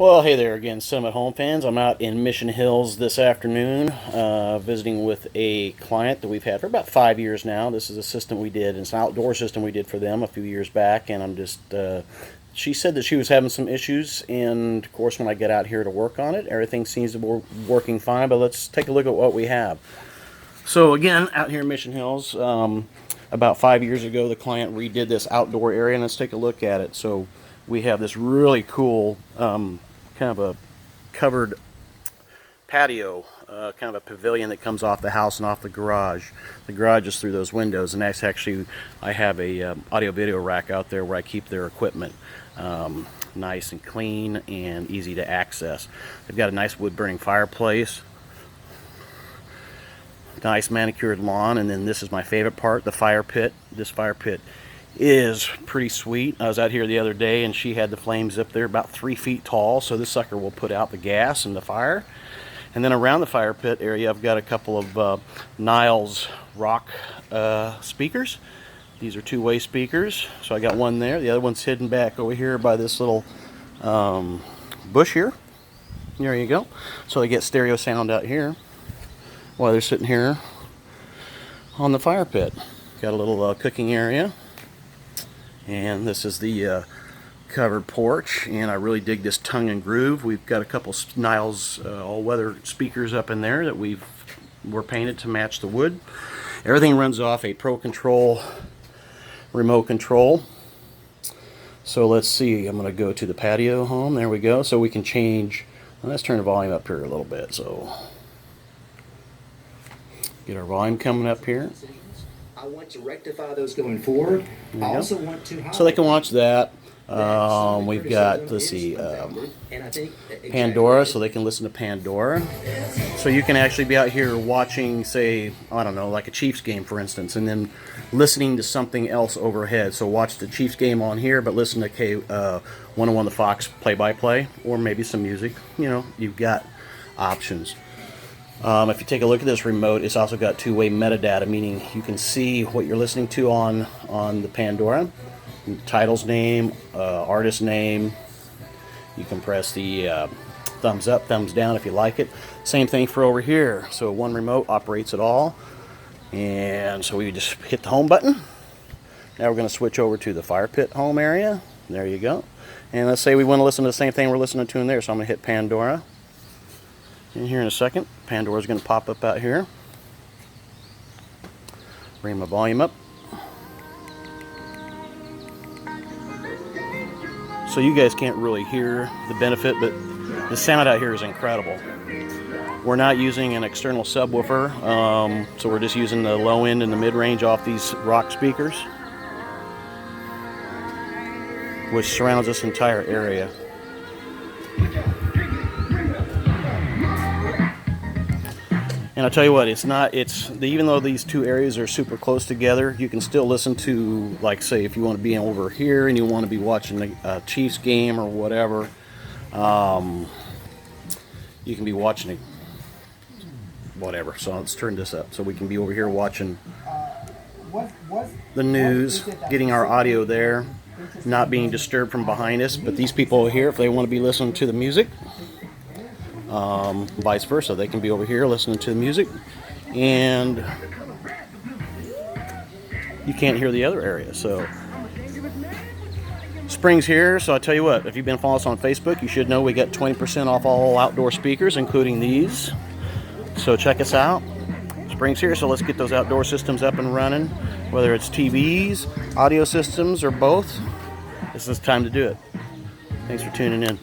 Well, hey there again, Summit Home fans. I'm out in Mission Hills this afternoon visiting with a client that we've had for about 5 years now. This is a system we did, it's an outdoor system we did for them a few years back, and she said that she was having some issues, and of course when I get out here to work on it, everything seems to be working fine, but let's take a look at what we have. So again, out here in Mission Hills, about 5 years ago, the client redid this outdoor area, and let's take a look at it. So we have this really cool kind of a covered patio, kind of a pavilion that comes off the house and off the garage. The garage is through those windows, and that's actually, I have a audio-video rack out there where I keep their equipment. Nice and clean and easy to access. They've got a nice wood-burning fireplace, nice manicured lawn, and then this is my favorite part, the fire pit. This fire pit is pretty sweet. I was out here the other day and she had the flames up there about 3 feet tall, so this sucker will put out the gas and the fire. And then around the fire pit area I've got a couple of Niles rock speakers. These are two-way speakers, so I got one there. The other one's hidden back over here by this little bush here. There you go. So they get stereo sound out here while they're sitting here on the fire pit. Got a little cooking area. And this is the covered porch, and I really dig this tongue and groove. We've got a couple Niles all-weather speakers up in there that were painted to match the wood. Everything runs off a Pro Control remote control. So let's see, I'm going to go to the patio home. There we go. So we can change, let's turn the volume up here a little bit. So get our volume coming up here. I want to rectify those going forward. I also want to so they can watch that. We've got, let's see, Pandora, so they can listen to Pandora. So you can actually be out here watching, say, I don't know, like a Chiefs game, for instance, and then listening to something else overhead. So watch the Chiefs game on here, but listen to K101 The Fox play-by-play, or maybe some music. You know, you've got options. If you take a look at this remote, it's also got two-way metadata, meaning you can see what you're listening to on the Pandora. Title's name, artist name. You can press the thumbs up, thumbs down if you like it. Same thing for over here. So one remote operates it all. And so we just hit the home button. Now we're going to switch over to the fire pit home area. There you go. And let's say we want to listen to the same thing we're listening to in there. So I'm going to hit Pandora. And here in a second, Pandora's going to pop up out here. Bring my volume up. So you guys can't really hear the benefit, but the sound out here is incredible. We're not using an external subwoofer, so we're just using the low end and the mid-range off these rock speakers, which surrounds this entire area. And I'll tell you what, even though these two areas are super close together, you can still listen to, like, say, if you want to be over here and you want to be watching a Chiefs game or whatever, you can be watching it, whatever. So let's turn this up so we can be over here watching the news, getting our audio there, not being disturbed from behind us. But these people over here, if they want to be listening to the music, vice versa, they can be over here listening to the music, and you can't hear the other area. So spring's here, so I tell you what, if you've been following us on Facebook, you should know we got 20% off all outdoor speakers, including these. So check us out. Spring's here, so let's get those outdoor systems up and running, whether it's TVs, audio systems, or both. This is time to do it. Thanks for tuning in.